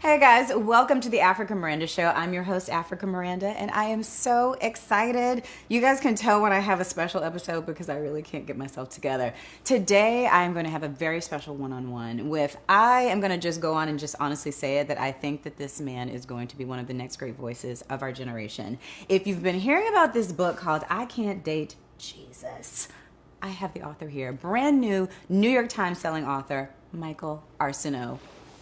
Hey guys, welcome to the Africa Miranda Show. I'm your host, Africa Miranda, and I am so excited. You guys can tell when I have a special episode because I really can't get myself together. Today, I'm going to have a very special one-on-one with, I am going to just go on and just honestly say it, that I think that this man is going to be one of the next great voices of our generation. If you've been hearing about this book called I Can't Date Jesus, I have the author here, brand new New York Times selling author, Michael Arceneaux.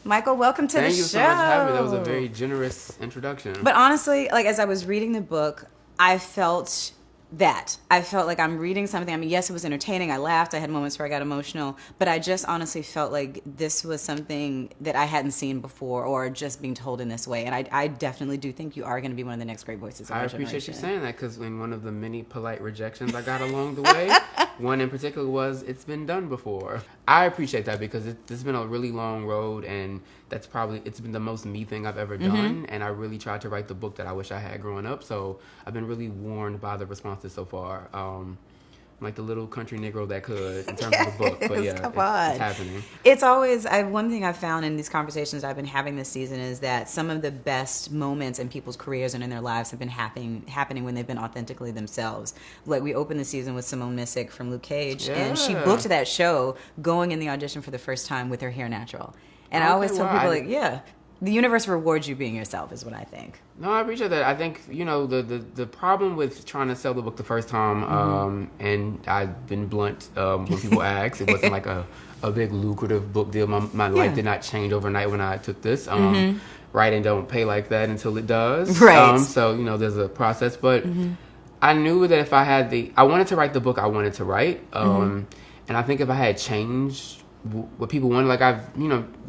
Michael, welcome to the show. Thank you so much for having me. That was a very generous introduction. But honestly, like as I was reading the book, I felt that. I felt like I'm reading something. I mean, yes, it was entertaining. I laughed. I had moments where I got emotional. But I just honestly felt like this was something that I hadn't seen before or just being told in this way. And I definitely do think you are going to be one of the next great voices of our generation. I appreciate you saying that because in one of the many polite rejections I got along the way, one in particular was, it's been done before. I appreciate that because it's been a really long road, and it's been the most me thing I've ever done. And I really tried to write the book that I wish I had growing up. So I've been really warned by the responses so far. I'm like the little country Negro that could in terms of the book. But yeah, it's happening. It's always, one thing I've found in these conversations I've been having this season is that some of the best moments in people's careers and in their lives have been happening when they've been authentically themselves. Like we opened the season with Simone Missick from Luke Cage, and she booked that show going in the audition for the first time with her hair natural. And I always tell people, the universe rewards you being yourself is what I think. No, I appreciate that. I think, the problem with trying to sell the book the first time, and I've been blunt when people ask, it wasn't like a big lucrative book deal. My life did not change overnight when I took this. Writing don't pay like that until it does. Right. So, there's a process. But I knew that if I wanted to write the book I wanted to write. And I think if I had changed what people wanted, like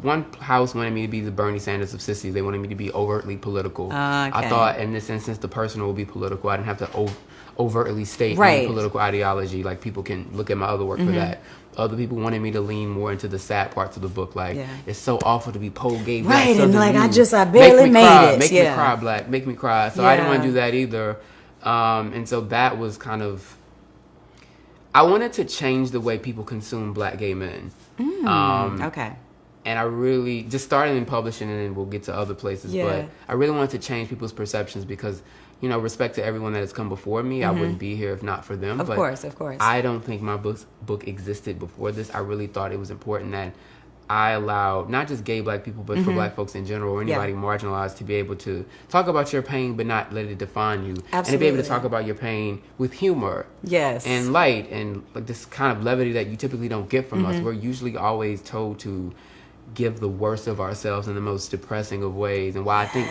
one house wanted me to be the Bernie Sanders of sissies. They wanted me to be overtly political. Okay. I thought in this instance the personal would be political. I didn't have to overtly state any political ideology. Like people can look at my other work for that. Other people wanted me to lean more into the sad parts of the book. Like it's so awful to be gay black. Right, and like I barely made it. Make me cry black. Make me cry. So I didn't want to do that either. And so that was kind of, I wanted to change the way people consume black gay men. Okay. And I really, just starting in publishing, and then we'll get to other places, but I really wanted to change people's perceptions because, respect to everyone that has come before me, I wouldn't be here if not for them. Of course. I don't think my book existed before this. I really thought it was important that I allowed not just gay black people, but for black folks in general, or anybody marginalized, to be able to talk about your pain, but not let it define you. Absolutely. And to be able to talk about your pain with humor. Yes. And light, and like this kind of levity that you typically don't get from us. We're usually always told to give the worst of ourselves in the most depressing of ways. And why I think,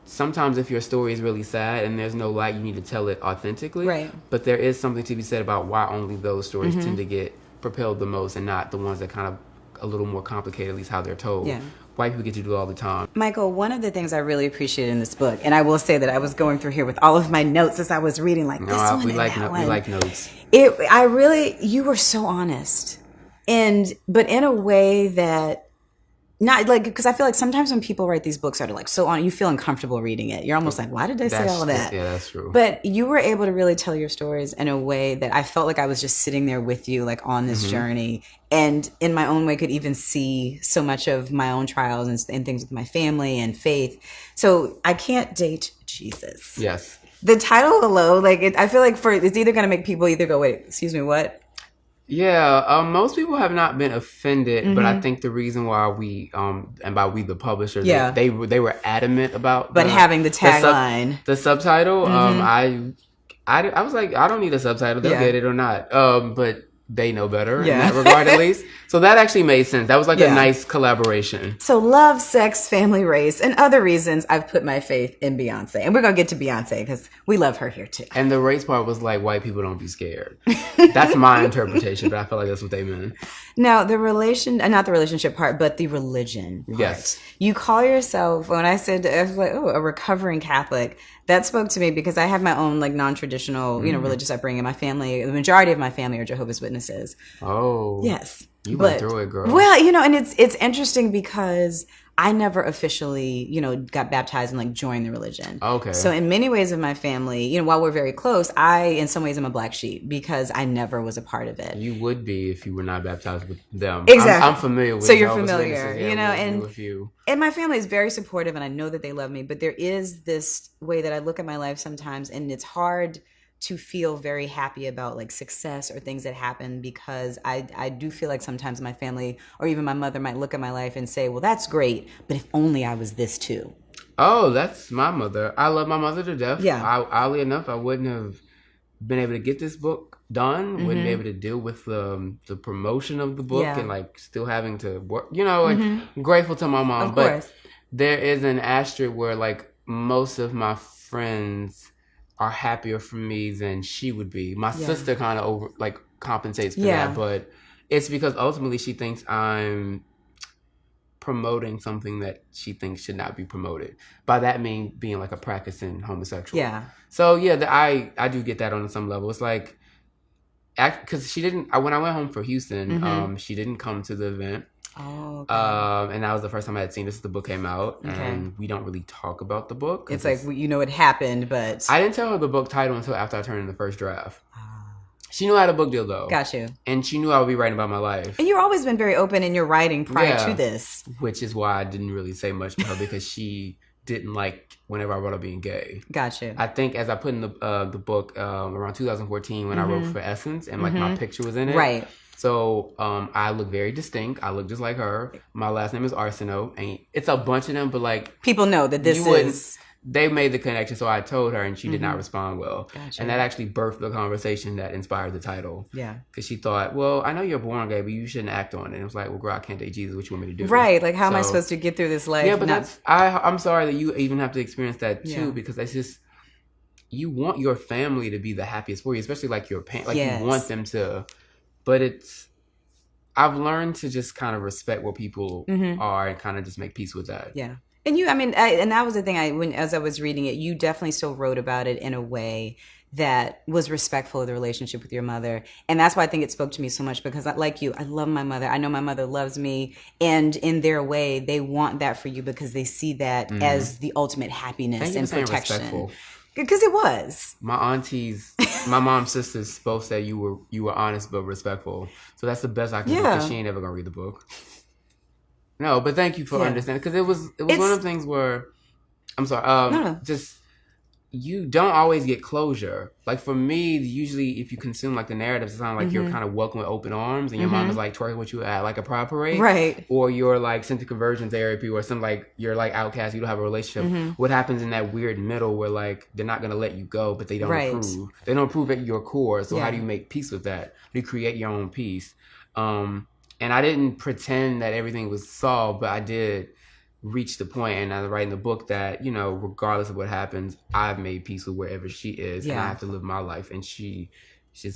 sometimes if your story is really sad and there's no light, you need to tell it authentically. Right. But there is something to be said about why only those stories tend to get propelled the most and not the ones that kind of a little more complicated, at least how they're told. Yeah. White people get to do it all the time. Michael, one of the things I really appreciated in this book, and I will say that I was going through here with all of my notes as I was reading, like this one and that one. We like notes. You were so honest, but in a way that, not like, because I feel like sometimes when people write these books that are like so on, you feel uncomfortable reading it. You're almost like, why did they say all of that? Yeah, that's true. But you were able to really tell your stories in a way that I felt like I was just sitting there with you, like on this journey, and in my own way could even see so much of my own trials and things with my family and faith. So I Can't Date Jesus. Yes. The title alone, I feel like it's either going to make people either go, wait, excuse me, what? Yeah, most people have not been offended, but I think the reason why we, and by we the publisher, they were adamant about having the tagline, the subtitle. I was like, I don't need a subtitle; they'll get it or not. But they know better in that regard, at least. So that actually made sense. That was like a nice collaboration. So love, sex, family, race, and other reasons I've put my faith in Beyonce. And we're going to get to Beyonce because we love her here too. And the race part was like, white people don't be scared. That's my interpretation, but I feel like that's what they meant. Now, not the relationship part, but the religion part. Yes. You call yourself, when I said, I was like, a recovering Catholic. That spoke to me because I have my own non-traditional, religious upbringing. My family, the majority of my family are Jehovah's Witnesses. Oh. Yes. You went through it, girl. Well, and it's interesting because I never officially, got baptized and like joined the religion. Okay. So in many ways of my family, while we're very close, I, in some ways, am a black sheep because I never was a part of it. You would be if you were not baptized with them. Exactly. I'm familiar with So you're Jehovah's familiar, Witnesses, with you. And my family is very supportive and I know that they love me, but there is this way that I look at my life sometimes and it's hard to feel very happy about like success or things that happen because I do feel like sometimes my family or even my mother might look at my life and say, well, that's great, but if only I was this too. Oh, that's my mother. I love my mother to death. Yeah. Oddly enough, I wouldn't have been able to get this book done, wouldn't be able to deal with the promotion of the book and like still having to work, I'm grateful to my mom. Of course. But there is an asterisk where like most of my friends are happier for me than she would be. My sister kind of compensates for that, but it's because ultimately she thinks I'm promoting something that she thinks should not be promoted. By that mean being like a practicing homosexual. Yeah. So I do get that on some level. It's like, because she didn't, when I went home for Houston, she didn't come to the event. Oh, okay. And that was the first time I had seen this. The book came out, and we don't really talk about the book. It's like, it happened, but... I didn't tell her the book title until after I turned in the first draft. She knew I had a book deal, though. Got you. And she knew I would be writing about my life. And you've always been very open in your writing prior to this. Which is why I didn't really say much to her, because she didn't like whenever I brought up being gay. Gotcha. I think as I put in the book around 2014 when I wrote for Essence, and like my picture was in it. Right. So I look very distinct. I look just like her. My last name is Arceneaux. And it's a bunch of them, but like... People know that this is... They made the connection, so I told her, and she did not respond well. Gotcha. And that actually birthed the conversation that inspired the title. Yeah. Because she thought, well, I know you're born gay, but you shouldn't act on it. And it was like, well, girl, I can't date Jesus. What you want me to do? Right. Like, how am I supposed to get through this life? Yeah, but I'm sorry that you even have to experience that too, because that's just... You want your family to be the happiest for you, especially like your parents. Like, you want them to... But it's... I've learned to just kind of respect where people are and kind of just make peace with that. Yeah. And and that was the thing, as I was reading it, you definitely still wrote about it in a way that was respectful of the relationship with your mother. And that's why I think it spoke to me so much, because like you, I love my mother. I know my mother loves me. And in their way, they want that for you because they see that as the ultimate happiness and protection. Respectful. Because it was. My aunties, my mom's sisters both said you were honest but respectful. So that's the best I can do, because she ain't ever going to read the book. No, but thank you for understanding, because it was one of the things where, I'm sorry, just, you don't always get closure. Like for me, usually if you consume like the narrative, it sounds like you're kind of welcome with open arms, and your mom is like twerking with you at like a pride parade, right? Or you're like sent to conversion therapy, or some like you're like outcast, you don't have a relationship. What happens in that weird middle where like they're not gonna let you go, but they don't approve. They don't approve at your core. So how do you make peace with that? You create your own peace. And I didn't pretend that everything was solved, but I did reach the point, and I write in the book that, regardless of what happens, I've made peace with wherever she is, and I have to live my life. And she's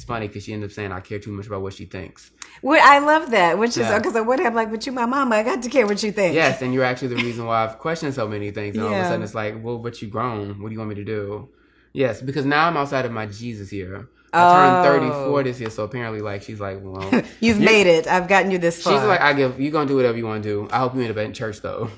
funny, because she ended up saying, I care too much about what she thinks. Well, I love that, which is, because I would have like, but you my mama, I got to care what you think. Yes, and you're actually the reason why I've questioned so many things, and all of a sudden it's like, well, but you grown, what do you want me to do? Yes, because now I'm outside of my Jesus year. I turned 34 this year, so apparently, like, she's like, well... You've made it. I've gotten you this far. She's like, you're going to do whatever you want to do. I hope you end up in church, though.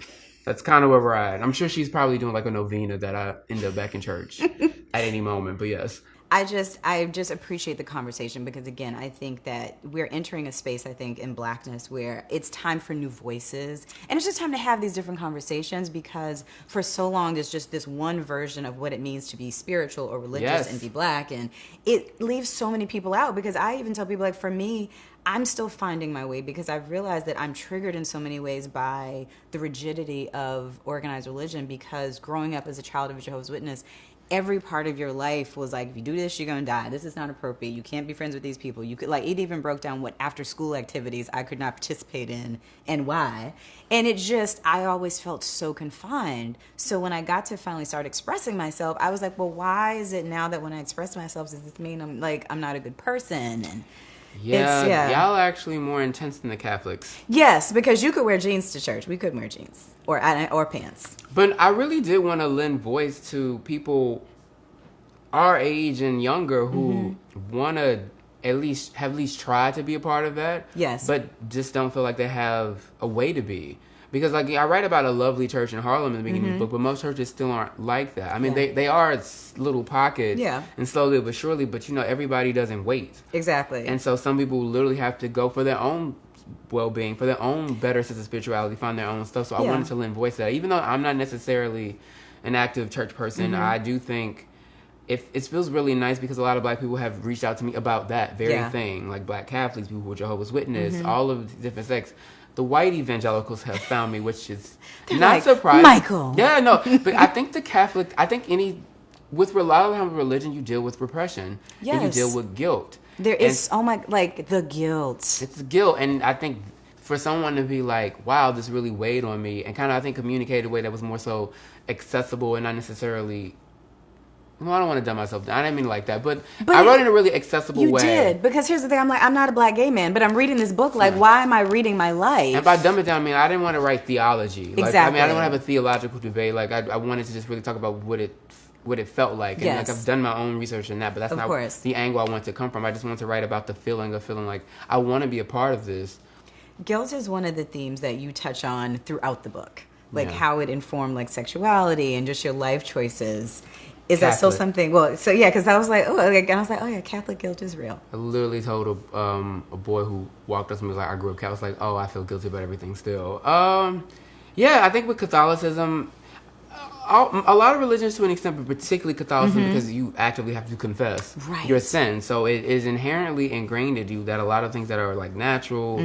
That's kind of where we're at. I'm sure she's probably doing, like, a novena that I end up back in church at any moment, but yes. I just appreciate the conversation, because again, I think that we're entering a space, I think, in Blackness where it's time for new voices, and it's just time to have these different conversations, because for so long there's just this one version of what it means to be spiritual or religious and be Black, and it leaves so many people out. Because I even tell people, like, for me, I'm still finding my way, because I've realized that I'm triggered in so many ways by the rigidity of organized religion, because growing up as a child of a Jehovah's Witness, every part of your life was like, if you do this, you're going to die. This is not appropriate. You can't be friends with these people. You could, like, it even broke down what after school activities I could not participate in and why. And it just, I always felt so confined. So when I got to finally start expressing myself, I was like, well, why is it now that when I express myself, does this mean I'm not a good person? And y'all are actually more intense than the Catholics. Yes, because you could wear jeans to church. We couldn't wear jeans or pants. But I really did want to lend voice to people our age and younger who want to at least tried to be a part of that. Yes. But just don't feel like they have a way to be. Because like I write about a lovely church in Harlem in the beginning of the book, but most churches still aren't like that. I mean, they are little pockets, and slowly but surely. But everybody doesn't wait. Exactly. And so some people literally have to go for their own well-being, for their own better sense of spirituality, find their own stuff. So I wanted to lend voice to that, even though I'm not necessarily an active church person. I do think it feels really nice because a lot of Black people have reached out to me about that very thing, like Black Catholics, people who are Jehovah's Witness, all of the different sects. The white evangelicals have found me, which is not surprising. Michael. Yeah, no. But I think with a lot of religion, you deal with repression. Yes. And you deal with guilt. There is, the guilt. It's guilt. And I think for someone to be like, wow, this really weighed on me, and kind of, I think, communicate a way that was more so accessible and not necessarily... Well, I don't want to dumb myself down. I didn't mean like that, but I wrote it in a really accessible way. You did, because here's the thing. I'm not a Black gay man, but I'm reading this book. Why am I reading my life? And by dumb it down, I mean I didn't want to write theology. Exactly. I didn't want to have a theological debate. I wanted to just really talk about what it felt like. And I've done my own research in that, but that's not the angle I want to come from. I just want to write about the feeling of feeling like I want to be a part of this. Guilt is one of the themes that you touch on throughout the book, how it informed sexuality and just your life choices. Is Catholic. That still something? Well, so because I was like, Catholic guilt is real. I literally told a boy who walked up to me I grew up Catholic. I was like, oh, I feel guilty about everything still. I think with Catholicism, a lot of religions to an extent, but particularly Catholicism, because you actively have to confess your sins. So it is inherently ingrained in you that a lot of things that are natural,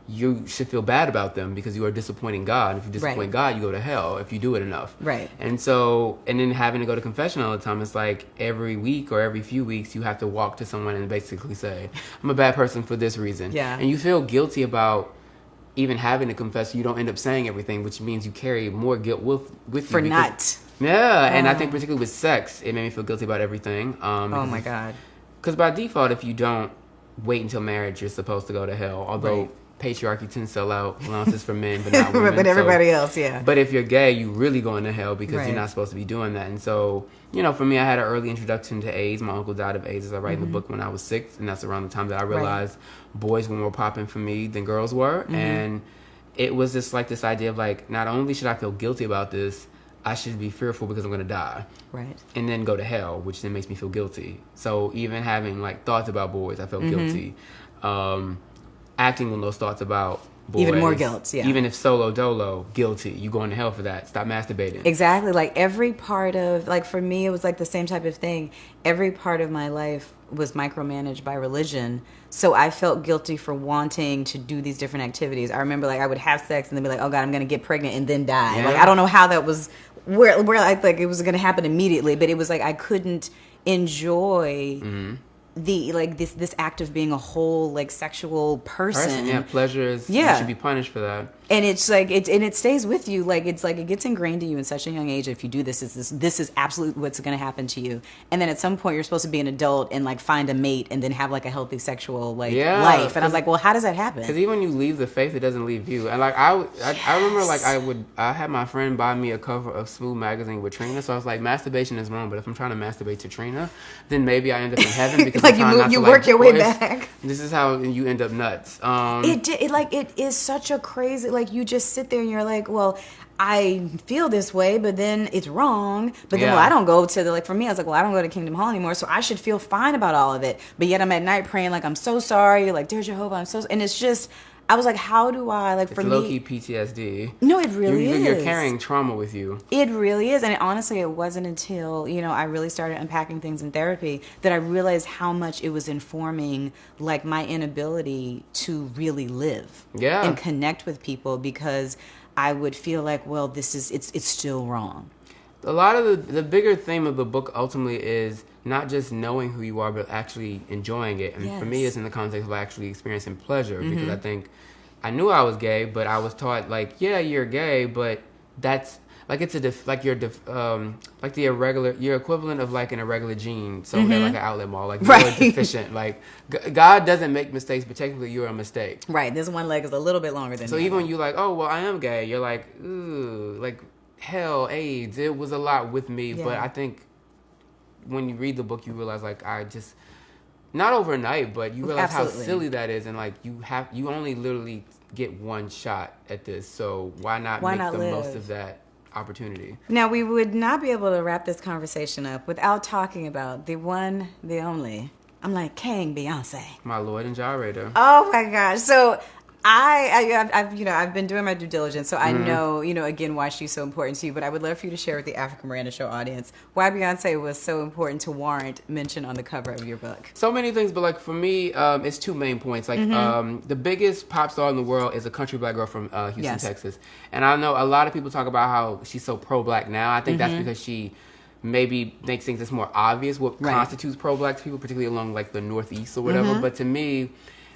you should feel bad about them because you are disappointing God. If you disappoint God, you go to hell if you do it enough. Right. And then having to go to confession all the time, it's like every week or every few weeks you have to walk to someone and basically say, I'm a bad person for this reason. Yeah. And you feel guilty about even having to confess. You don't end up saying everything, which means you carry more guilt with you. For not. Yeah, and I think particularly with sex, it made me feel guilty about everything. Oh my God. Because by default, if you don't wait until marriage, you're supposed to go to hell. Although patriarchy tends to allow allowances for men, but not women. But everybody else, yeah. But if you're gay, you really going to hell because you're not supposed to be doing that. And so, for me, I had an early introduction to AIDS. My uncle died of AIDS, as I write in the book, when I was 6, and that's around the time that I realized boys were more popping for me than girls were. And it was just this idea of not only should I feel guilty about this, I should be fearful because I'm going to die. Right. And then go to hell, which then makes me feel guilty. So even having thoughts about boys, I felt guilty. Acting on those thoughts about boys. Even more guilt, yeah. Even if solo dolo, guilty. You going to hell for that. Stop masturbating. Exactly. Every part of, for me, it was the same type of thing. Every part of my life was micromanaged by religion. So I felt guilty for wanting to do these different activities. I remember I would have sex and then be like, oh God, I'm going to get pregnant and then die. Yeah. I don't know how that was, where it was going to happen immediately, but it was I couldn't enjoy this act of being a whole sexual person. Yeah, pleasure is you should be punished for that. And it's it stays with you. It gets ingrained in you in such a young age. If you do this is absolutely what's going to happen to you. And then at some point you're supposed to be an adult and find a mate and then have a healthy sexual life. And I'm well, how does that happen? Because even when you leave the faith, it doesn't leave you. And I remember I had my friend buy me a cover of Smooth magazine with Trina. So I was like, masturbation is wrong, but if I'm trying to masturbate to Trina, then maybe I end up in heaven because you work your way back. This is how you end up nuts. It is such a crazy you just sit there and you're well, I feel this way, but then it's wrong. But then I don't go to for me, I was I don't go to Kingdom Hall anymore, so I should feel fine about all of it. But yet I'm at night praying I'm so sorry, dear Jehovah, I'm so, and it's just. I was how do I, for me... It's low-key PTSD. No, it really is. You're carrying trauma with you. It really is. And honestly, it wasn't until, I really started unpacking things in therapy that I realized how much it was informing, my inability to really live. Yeah. And connect with people because I would feel well, it's still wrong. A lot of the bigger theme of the book ultimately is not just knowing who you are, but actually enjoying it. And for me, it's in the context of actually experiencing pleasure, because I think I knew I was gay, but I was taught you're gay, but that's it's the irregular, your equivalent of an irregular gene. So they're an outlet mall, you're deficient. God doesn't make mistakes, but technically you're a mistake. Right. This one leg is a little bit longer than so even when you oh well, I am gay, you're ooh, hell, AIDS. It was a lot with me, but I think when you read the book, you realize not overnight, but you realize Absolutely. how silly that is, and like you only literally get one shot at this, so why not make the most of that opportunity? Now, we would not be able to wrap this conversation up without talking about the one, the only. I'm like, King Beyonce. My Lord and Gyrator. Oh my gosh! So I've been doing my due diligence, so I know again why she's so important to you. But I would love for you to share with the Africa Miranda Show audience why Beyonce was so important to warrant mention on the cover of your book. So many things, but like for me, it's two main points. Like the biggest pop star in the world is a country black girl from Houston, Yes. Texas, and I know a lot of people talk about how she's so pro-black now. I think that's because she maybe makes things that's more obvious what constitutes pro-black to people, particularly along like the Northeast or whatever. But to me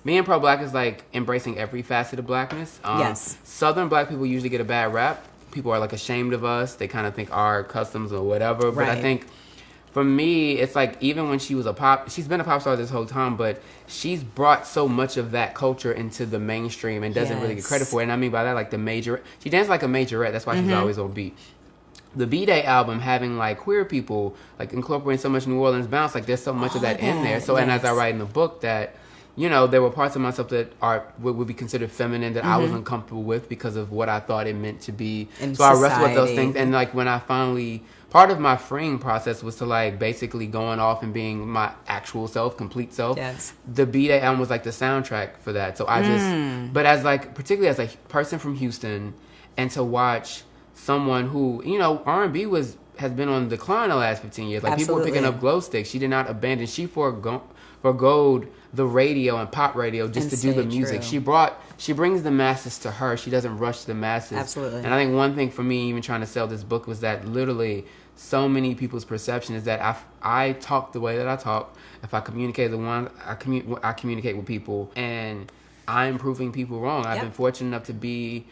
and pro-black is like embracing every facet of blackness. Yes. Southern black people usually get a bad rap. People are like ashamed of us. They kind of think our customs or whatever. But I think for me, it's like even when she's been a pop star this whole time, but she's brought so much of that culture into the mainstream and doesn't really get credit for it. And I mean by that, like she dances like a majorette. That's why she's always on beat. The B-Day album having like queer people, like incorporating so much New Orleans bounce, like there's so much of that in there. So, and as I write in the book that, there were parts of myself that would be considered feminine that I was uncomfortable with because of what I thought it meant to be. In so society. I wrestled with those things. And like when I finally, part of my freeing process was to like basically going off and being my actual self, complete self. Yes. The B-Day album was like the soundtrack for that. So I just, but as like, particularly as a person from Houston, and to watch someone who, R&B has been on decline the last 15 years. Like people were picking up glow sticks. She did not abandon. She forgoed the radio and pop radio just to do the music. True. She brings the masses to her. She doesn't rush the masses. Absolutely. And I think one thing for me, even trying to sell this book, was that literally so many people's perception is that I talk the way that I talk. If I communicate I communicate with people, and I'm proving people wrong. I've been fortunate enough to be,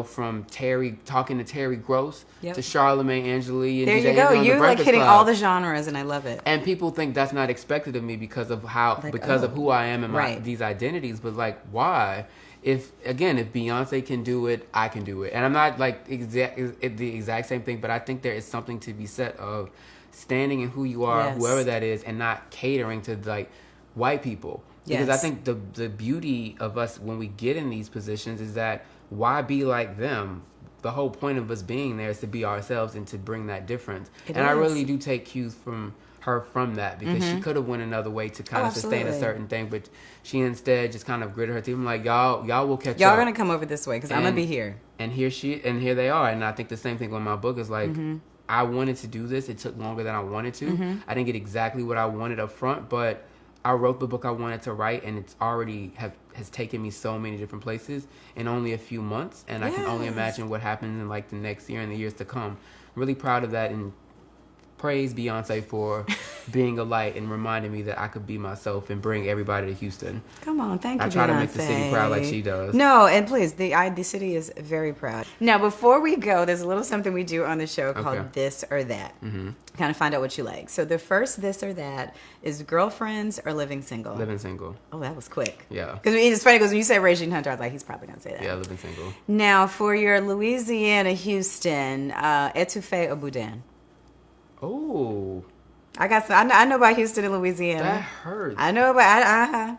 from talking to Terry Gross to Charlamagne Angeli and there DJ you go. Angel on The You're like Breakfast hitting Club. all the genres, and I love it. And people think that's not expected of me because of of who I am and these identities. But like, why? If Beyonce can do it, I can do it. And I'm not like the exact same thing, but I think there is something to be said of standing in who you are, whoever that is, and not catering to like white people. Because I think the beauty of us when we get in these positions is that why be like them? The whole point of us being there is to be ourselves and to bring that difference. I really do take cues from her from that, because she could have went another way to kind of sustain a certain thing, but she instead just kind of gritted her teeth. I'm like, y'all will catch up. Y'all gonna come over this way because I'm gonna be here. And here they are. And I think the same thing with my book is like, I wanted to do this. It took longer than I wanted to. I didn't get exactly what I wanted up front, but I wrote the book I wanted to write, and it's already has taken me so many different places in only a few months, and I can only imagine what happens in like the next year and the years to come. Really proud of that, and praise Beyonce for being a light and reminding me that I could be myself and bring everybody to Houston. Come on, thank you, I try Beyonce. to make the city proud like she does. No, and please, the city is very proud. Now, before we go, there's a little something we do on the show called This or That. Kind of find out what you like. So the first This or That is girlfriends or living single. Living single. Oh, that was quick. Yeah. Because it's funny because when you say Regine Hunter, I was like, he's probably going to say that. Yeah, living single. Now, for your Louisiana, Houston, etouffee or boudin? Oh. I know about Houston and Louisiana. That hurts. I know about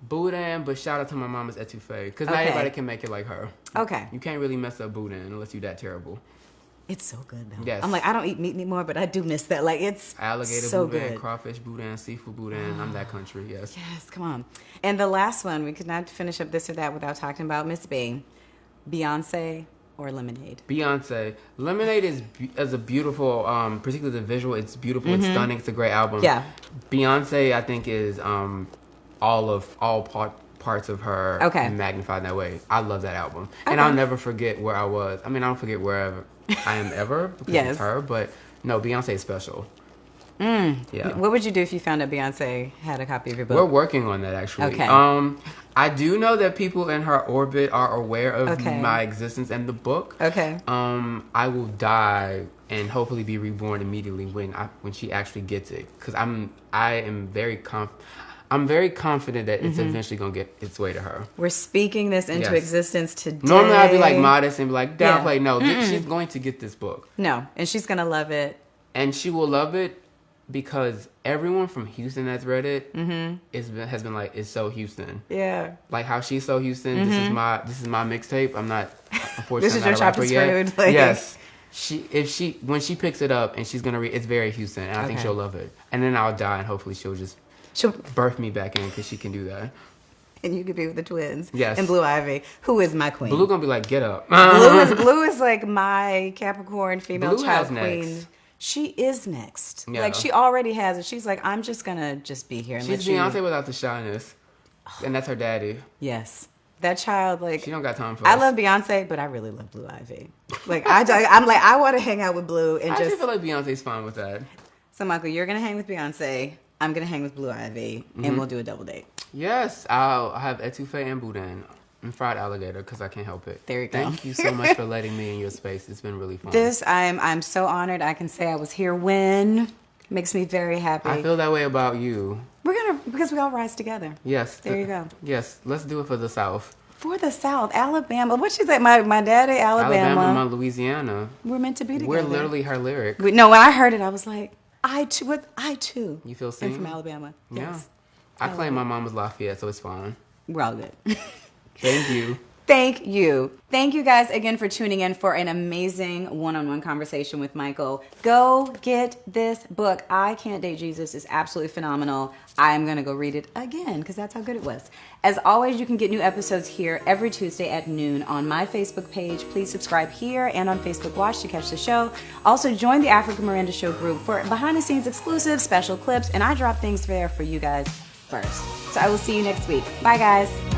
Boudin, but shout out to my mama's etouffee, because not everybody can make it like her. Okay. You can't really mess up Boudin unless you're that terrible. It's so good though. Yes. I'm like, I don't eat meat anymore, but I do miss that. Like, it's alligator so Boudin, good. crawfish Boudin, seafood Boudin. I'm that country. Yes. Yes, come on. And the last one, we could not finish up This or That without talking about Miss B, Beyonce or Lemonade. Beyonce. Lemonade is a beautiful, particularly the visual. It's beautiful. It's stunning. It's a great album. Yeah. Beyonce, I think, is all parts of her magnified in that way. I love that album, and I'll never forget where I was. I mean, I don't forget wherever I am ever because it's her. But no, Beyonce is special. Yeah. What would you do if you found out Beyonce had a copy of your book? We're working on that, actually. Okay. I do know that people in her orbit are aware of my existence and the book. Okay. I will die and hopefully be reborn immediately when she actually gets it, because I am very confident that it's eventually gonna get its way to her. We're speaking this into existence today. Normally I'd be like modest and be like downplay. No, she's going to get this book. No, and she's gonna love it. And she will love it because everyone from Houston that's read it has been like, it's so Houston. Yeah. Like how she's so Houston. This is my mixtape. I'm not, unfortunately, This is not your a rapper chopped yet. screwed, like- Yes. When she picks it up and she's gonna read, it's very Houston, and I think Okay. she'll love it. And then I'll die, and hopefully she'll birth me back in, because she can do that. And you could be with the twins. Yes. And Blue Ivy, who is my queen. Blue gonna be like, get up. Blue is like my Capricorn female Blue child has queen. next. She is next. Yeah. Like she already has it. She's like, I'm just gonna just be here and She's let Beyonce you. without the shyness, and that's her daddy. Yes. That child, like She don't got time for I us. love Beyonce, but I really love Blue Ivy. Like I'm like, I want to hang out with Blue and I just just feel like Beyonce's fine with that. So Michael, you're gonna hang with Beyonce. I'm gonna hang with Blue Ivy, and we'll do a double date. Yes, I'll have etouffee and boudin and fried alligator, because I can't help it. There you go. Thank you so much for letting me in your space. It's been really fun. I'm so honored. I can say I was here when. Makes me very happy. I feel that way about you. Because we all rise together. Yes. There you go. Yes, let's do it for the South. For the South, Alabama. What she said? My daddy, Alabama. My Louisiana. We're meant to be together. We're literally her lyric. No, when I heard it, I was like, I too. You feel I'm seen? from Alabama. Yeah. Yes. I claim my mom was Lafayette, so it's fine. We're all good. Thank you. Thank you. Thank you guys again for tuning in for an amazing one-on-one conversation with Michael. Go get this book. I Can't Date Jesus is absolutely phenomenal. I'm going to go read it again because that's how good it was. As always, you can get new episodes here every Tuesday at noon on my Facebook page. Please subscribe here and on Facebook Watch to catch the show. Also, join the Africa Miranda Show group for behind-the-scenes exclusive special clips, and I drop things there for you guys first. So I will see you next week. Bye, guys.